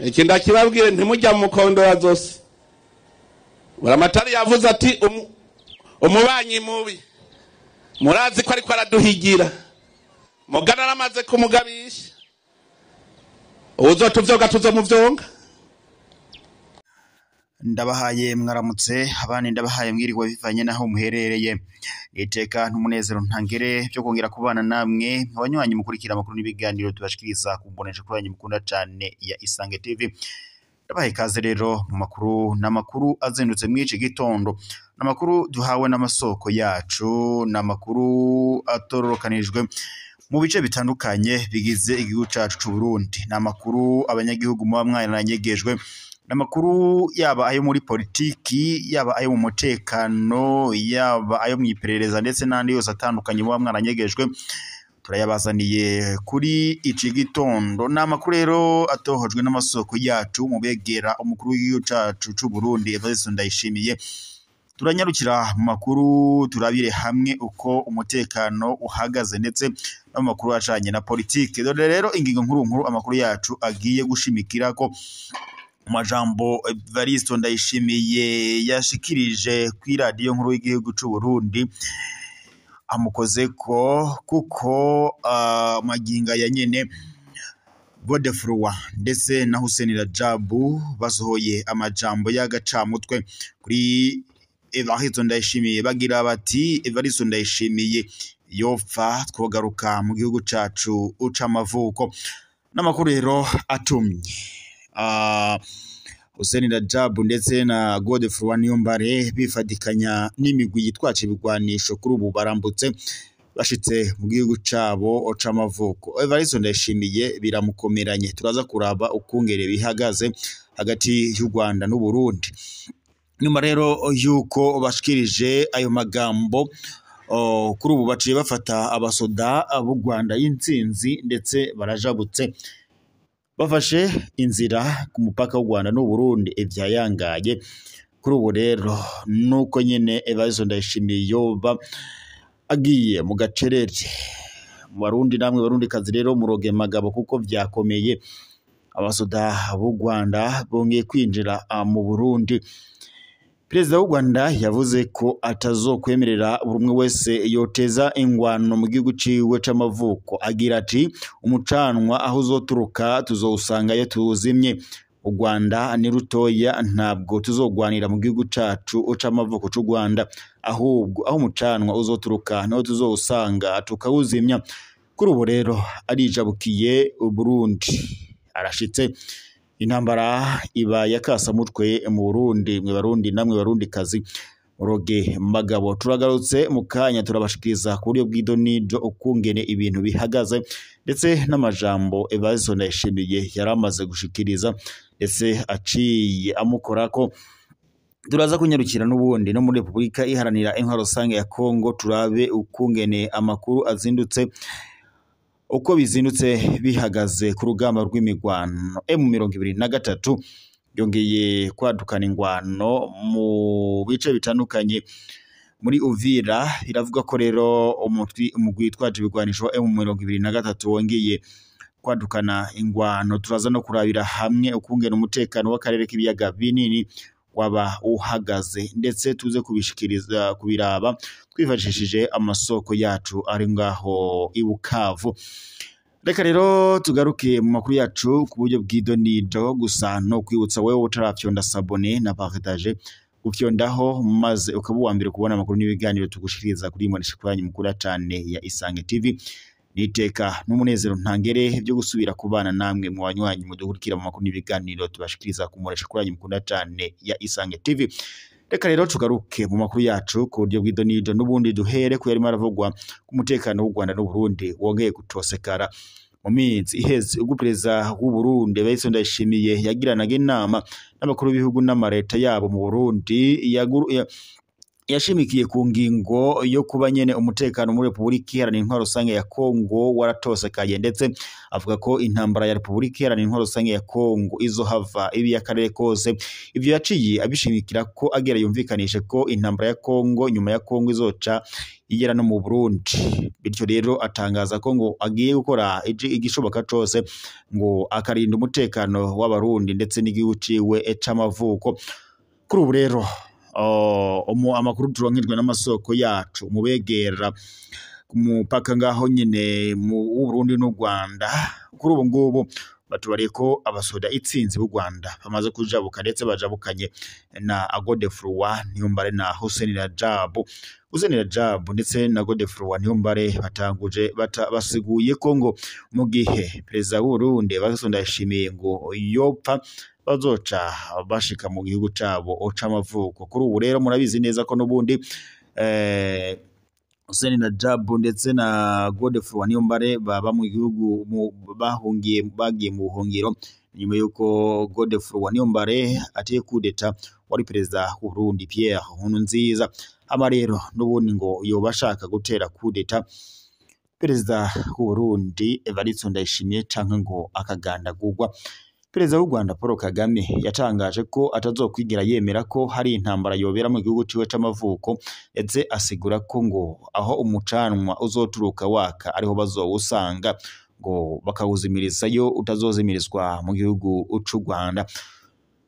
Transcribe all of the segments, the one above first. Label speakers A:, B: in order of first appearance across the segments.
A: Iki ndakibabwire ntimujya mu mukondo zose. Buramatari yavuze ati umubanyi mubi murazi ko ariko araduhigira mugana aramaze kumugabisha uzotuvyoga tuzomuvyonga.
B: Ndabahaye mwaramutse abandi ndabahaye mwiriwe bivanye naho muherereye iteka n'umunezero ntangere byo kongera kubana namwe abanywanyi mukurikira amakuru n'ibiganiro tubashikiriza kumbonesha kuri yanyu mukunda cyane ya Isange TV. Ndabahaye kaze rero mu makuru n'amakuru azindutse mw'ici gitondo n'amakuru duhawe n'amasoko yacu n'amakuru atororokanijwe mu bice bitandukanye bigize igihugu cyacu cy'u Burundi n'amakuru abanyagihugu muba mwaranyegejwe n'amakuru yaba ayo muri politiki yaba ayo mu mutekano yaba ayo mu iperereza ndetse n'andi yose atandukanye muba mwaranyegejwe turayabazaniye kuri iki gitondo n'amakuru rero atohojwe n'amasoko yacu mu begera umukuru w'igihugu cyacu cy'u Burundi Evariste Ndayishimiye. Turanyarukira mu makuru turabire hamwe uko umutekano uhagaze ndetse n'amakuru acanye na politiki. Dore rero ingingo nkuru amakuru yacu agiye gushimikira ko majambo Evariste Ndayishimiye yashikirije kuri radio nkuru y'igihugu cy'u Burundi amukoze ko kuko maginga ya nyene Godefroid ndetse na Hussein Rajabu basohoye amajambo y'agacamutwe kuri Evariste Ndayishimiye bagira bati Evariste Ndayishimiye yopfa twogaruka mu gihugu cacu ucamavuko n'amakuru rero atumye Hussein Rajabu ndetse na Godefroid Niyombare bifadikanya n'imigwi yitwaje ibigwanisho kuri ubu barambutse bashitse mu gihugu cabo c'amavuko. Evariste Ndayishimiye biramukomeranye turaza kuraba ukungere bihagaze hagati y'u Rwanda n'u Burundi. Nyuma rero yuko bashikirije ayo magambo kuri ubu baciye bafata abasoda b'u Rwanda y'intsinzi ndetse barajabutse bafashe inzira ku mupaka w'u Rwanda n'u Burundi ivyayangaye. Kuri ubu rero nuko nyene Evariste Ndayishimiye yoba agiye mu gacerere mu Barundi namwe Barundi kazi rero muroge magabo kuko vyakomeye abasoda b'u Rwanda bongeye kwinjira mu Burundi. Perezida w'u Rwanda yavuze ko atazokwemerera buri umwe wese yoteza ingwano mu gihugu ciwe c'amavuko agira ati umucanwa aho uzoturuka tuzowusangayo tuzimye. U Rwanda ni rutoya ntabwo tuzogwanira mu gihugu cacu c'amavuko c'u Rwanda ahubwo aho umucanwa uzoturuka naho tuzowusanga tukawuzimya. Kuri ubu rero arijabukiye u Burundi arashitse intambara iba yakasa mutwe mu Burundi mwe Barundi namwe Barundi kazi muroge magabo. Turagarutse mu kanya turabashikiriza ku buryo bw'idonido ukungene ibintu bihagaze ndetse n'amajambo Evariste Ndayishimiye yaramaze gushikiriza ndetse aciye amukorako. Turaza kunyarukira n'ubundi no muri Republika iharanira intwaro rusange ya Kongo turabe ukungene amakuru azindutse uko bizindutse bihagaze ku rugamba rw'imigwano. M23 yongeye kwadukana ingwano mu bice bitandukanye muri Uvira. Iravuga ko rero umugwi witwaje ibigwanisho M23 wongeye kwadukana ingwano. Turaza no kurabira hamwe ukungena umutekano w'akarere k'ibiyaga binini waba uhagaze ndetse tuze kubishikiriza kubiraba twifashishije amasoko yacu ari ngaho i Bukavu. Reka rero tugaruke mu makuru yacu ku buryo bw'idonido gusa no kwibutsa wewe utarafyonda sabone na partage ufyondaho maze ukaba uwa mbere kubona amakuru n'ibiganiro tugushikiriza kuri Monesha kwanyu mukura cyane ya Isange TV. Niteka n'umunezero ntangere byo gusubira kubana namwe mu banywanyi mudukurikira mu makuru n'ibiganiro tubashikiriza ku Monesha kwanyu mukunda cyane ya Isange TV. Reka rero tugaruke mu makuru yacu ku buryo bw'idonido n'ubundi duhere ku yarimo aravugwa ku mutekano w'u Rwanda n'u Burundi wongeye gutosekara mu minsi iheze. Ubwo perezida w'u Burundi Evariste Ndayishimiye yagiranaga inama n'abakuru b'ibihugu n'amareta yabo mu Burundi yashimikiye ku ngingo yo kuba nyene umutekano muri Republika Iharanira Intwaro Rusange ya Kongo waratosekaye, ndetse avuga ko intambara ya Republika Iharanira Intwaro Rusange ya Kongo izohava ibi y'akarere kose. Ivyo yaciye abishimikira ko agera yumvikanishe ko intambara ya Kongo nyuma ya Kongo izoca igera no mu Burundi, bityo rero atangaza ko ngo agiye gukora igishoboka cose ngo akarinda umutekano w'abarundi ndetse n'igihugu ciwe c'amavuko. Kuri ubu rero amakuru turonkejwe n'amasoko yacu mubegera ku mupaka ngaho nyine mu Burundi n'u Rwanda, kuri ubu ngubu batubariye ko abasoda itsinzi b'u Rwanda bamaze kujabuka ndetse bajabukanye na Godefroid Niyombare na Hussein Rajab ndetse na Godefroid Niyombare batanguje basiguye ko ngo mu gihe perezida w'u Burundi Evariste Ndayishimiye ngo yopfa bazoca bashika mu gihugu cabo c'amavuko. Kuri ubu rero murabizi neza ko n'ubundi Hussein Rajab ndetse na Godefroid Niyombare baba mu gihugu bagiye mu buhungiro nyuma yuko Godefroid Niyombare atiye kudeta wari perezida w'u Burundi Pierre Nkurunziza. Ama rero n'ubundi ngo yobashaka gutera kudeta perezida w'u Burundi Evariste Ndayishimiye canke ngo akagandagurwa. Perezida w'u Rwanda Paul Kagame yatangaje ko atazokwigira yemera ko hari intambara yobera mu gihugu ciwe c'amavuko, ndetse asigura ko ngo aho umucanwa uzoturuka waka ariho bazowusanga ngo bakawuzimirizayo utazozimirizwa mu gihugu c'u Rwanda.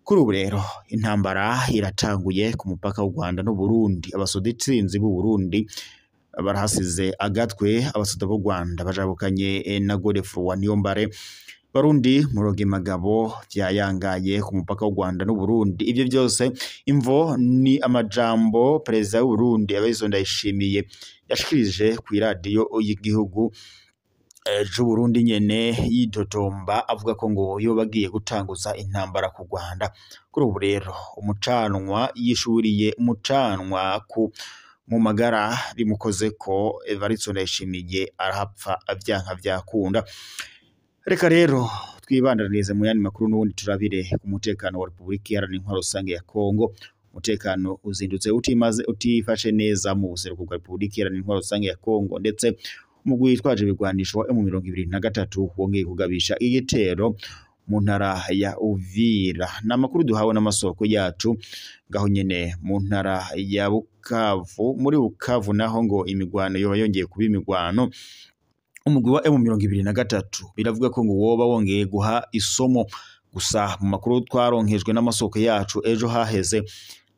B: Kuri ubu rero intambara iratanguye ku mupaka w'u Rwanda n'u Burundi. Abasoda itsinzi b'u Burundi barahasize agatwe, abasoda b'u Rwanda bajabukanye na Godefroid Niyombare. Barundi muroge magabo vyayangaye ku mupaka w'u Rwanda n'u Burundi. Ivyo byose imvo ni amajambo perezida w'u Burundi Evariste Ndayishimiye yashikirije ku radio y'igihugu c'u Burundi nyene yidodomba, avuga ko ngo yo bagiye gutanguza intambara ku Rwanda. Kuri ubu rero umucanwa yishuriye umucanwa mu magara bimukoze ko Evariste Ndayishimiye arahapfa avyanka vyakunda. Reka rero twibandanirize mu yandi makuru n'ubundi turabire ku mutekano wa Republika Iharanira Intwaro Rusange ya Kongo. Umutekano uzindutse utifashe neza mu buseruko bwa Republika Iharanira Intwaro Rusange ya Kongo, ndetse umugwi witwaje ibigwanisho wa M23 wongeye kugabisha igitero mu ntara ya Uvira. N'amakuru duhawe n'amasoko yacu ngaho nyene mu ntara ya Bukavu. Muri Bukavu naho ngo imigwano yoba yongeye kuba imigwano. Umugwi wa M23 biravuga ko ngo woba wongeye guha isomo gusa. Mu makuru twaronkejwe n'amasoko yacu ejo haheze,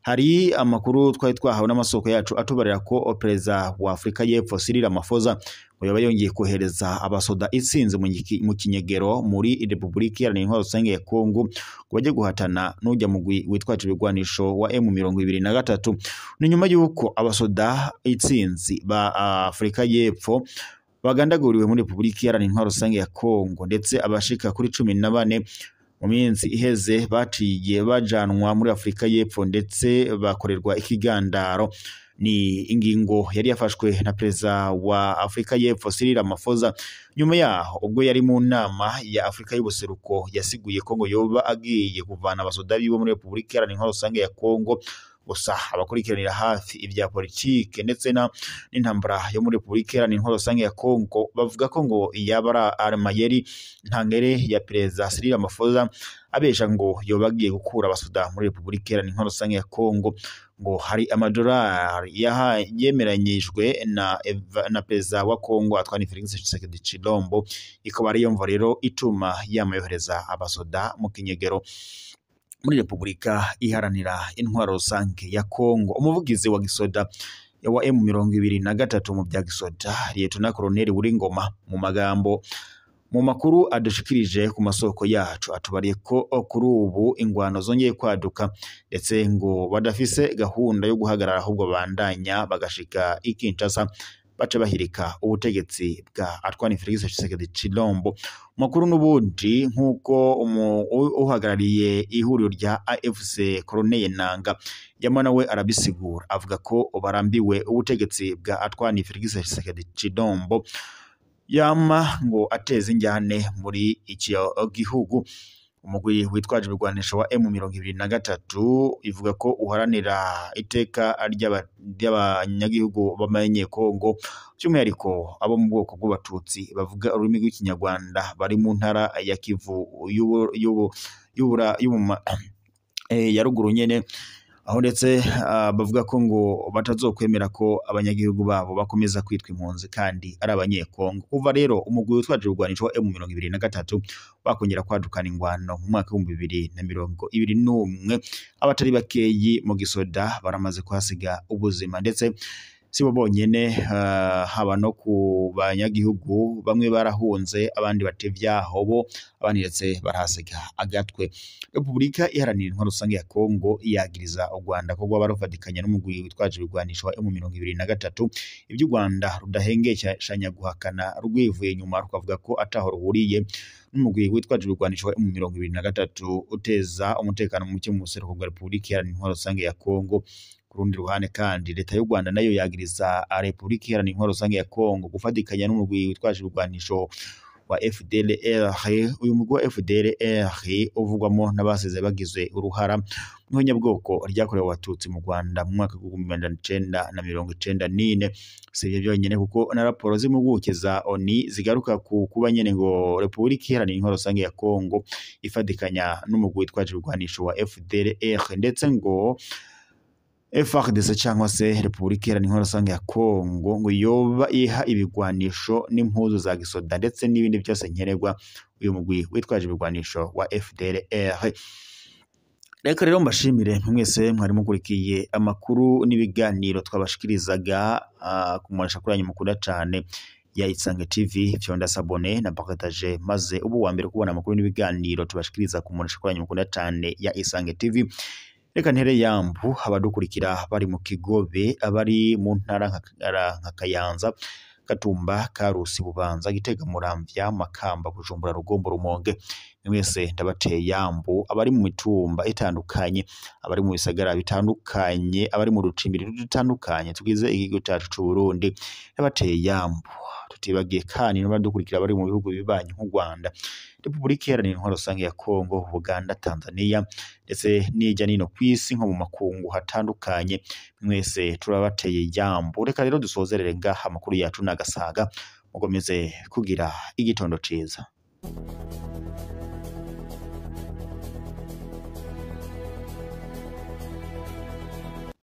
B: hari amakuru twari twahawe n'amasoko yacu atubarira ko perezida wa Afrika y'Epfo Cyril Ramaphosa ngo yoba yongeye kohereza abasoda itsinzi mu kinyegero muri Republika Iharanira Intwaro Rusange ya Kongo ngo bajye guhatana n'ujya mugwi witwaje ibigwanisho wa M23. Ni nyuma yuko abasoda itsinzi ba Afrika y'Epfo bagandaguriwe muri Republika Iharanira Intwaro Rusange ya Kongo, ndetse abashika kuri 14 mu minsi iheze baciye bajanwa muri Afrika y'Epfo ndetse bakorerwa ikigandaro. Ni ingingo yari yafashwe na perezida wa Afrika y'Epfo Cyril Ramaphosa nyuma yaho ubwo yari mu nama ya Afrika y'Ubuseruko yasiguye ko ngo yoba agiye kuvana abasoda biwe muri Republika Iharanira Intwaro Rusange ya Kongo. Gusa abakurikiranira hafi ibya politike ndetse n'intambara yo muri Republika Iharanira Intwaro Rusange ya Kongo bavuga ko ngo yabara amayeri ntangere ya perezida Cyril Ramaphosa abesha ngo yobagiye gukura abasoda muri Republika Iharanira Intwaro Rusange ya Kongo. Ngo hari amadolari yemeranyijwe na perezida wa Kongo Antoine Felix Tshisekedi Tshilombo, ikaba ariyo mvo rero ituma yamayohereza abasoda mu kinyegero muri Republika Iharanira Intwaro Rusange ya Kongo. Umuvugizi wa gisoda wa M23 mu bya gisoda Lieutenant Colonel Buringoma mu makuru adushikirije ku masoko yacu atubariye ko kuri ubu ingwano zongeye kwaduka, ndetse ngo badafise gahunda yo guhagarara ahubwo bandanya bagashika Kinshasa baca bahirika ubutegetsi bwa Antoine Felix Tshisekedi Tshilombo. Makuru n'ubundi nkuko uhagarariye ihuriro rya AFC Colonel Nanga yamana we arabisigura, avuga ko barambiwe ubutegetsi bwa Antoine Felix Tshisekedi Tshilombo yama ngo ateze injyane muri iki gihugu. umugwi witwaje ibigwanisho wa M23 ivuga ko uharanira iteka ry'abanyagihugu b'abanyekongo by'umwihariko abo mu bwoko bw'abatutsi bavuga ururimi rw'ikinyarwanda bari mu ntara ya Kivu ya ruguru nyene, aho ndetse bavuga ko ngo batazokwemera ko abanyagihugu babo bakomeza kwitwa impunzi kandi ari abanyekongo. Kuva rero umugwi witwaje ibigwanisho wa M23 bakongera kwadukana ingwano mu mwaka wa 2021, abatari bakeyi mu gisoda baramaze kuhasiga ubuzima, ndetse sibo bonyene haba no ku banyagihugu bamwe barahunze, abandi batevyaho bo, abandi ndetse barahasiga agatwe. Republika Iharanira Intwaro Rusange ya Kongo yagiriza u Rwanda ko rwaba rufatikanya n'umugwi witwaje ibigwanisho wa M23, ibyo u Rwanda rudahengeshanya guhakana rwivuye nyuma, rukavuga ko ataho ruhuriye n'umugwi witwaje ibigwanisho wa M23 uteza umutekano muke mu buseruko bwa Republika Iharanira Intwaro Rusange ya Kongo. Ku rundi ruhande kandi leta y'u Rwanda nayo yagiriza Republika Iharanira Intwaro Rusange ya Kongo gufatikanya n'umugwi witwaje ibigwanisho wa FDLR. Uyu mugwi wa FDLR uvugwamo n'abasize bagize uruhara mu nyabwoko ryakorewe abatutsi mu Rwanda mu mwaka wa 1994. Sivyo byonyene kuko na raporo z'impuguke za ONU zigaruka ku kuba nyene ngo Republika Iharanira Intwaro Rusange ya Kongo ifatikanya n'umugwi witwaje ibigwanisho wa FDLR, ndetse ngo FARDC cyangwa se Republika Iharanira Intwaro Rusange ya Kongo ngo yoba iha ibigwanisho n'impuzu za gisoda ndetse n'ibindi byose nkenerwa uyu mugwi witwaje ibigwanisho wa FDLR. Reka rero mbashimire mwese mwari mukurikiye amakuru n'ibiganiro twabashikirizaga ku munesha kuri mukunda cyane ya Isange TV. Fyonda sabone na partage maze ubu wa mbere kubona amakuru n'ibiganiro tubashikiriza ku munesha kuri mukunda cyane ya Isange TV. Reka ntere yambu abadukurikira bari mu Kigobe, abari mu ntara nka Kayanza, Gatumba, Karusi, Bubanza, Gitega, Muramvya, Makamba, Bujumbura, Rugombo, Rumonge, mwese ndabateye yambu, abari mu mitumba itandukanye, abari mu bisagara bitandukanye, abari mu rucimbiri dutandukanye tugize igihugu cyacu cy'u Burundi, ndabateye yambu. Tutibagiye kandi n'abadukurikira bari mu bihugu bibanyi nk'u Rwanda, Republika Iharanira Intwaro Rusange ya Kongo, Uganda, Tanzania ndetse n'ijya nino kwisi nko mu makungu hatandukanye, mwese turabateye yambu. Reka rero dusozerere ngaha amakuru yacu nagasaga, mugomeze kugira igitondo ciza.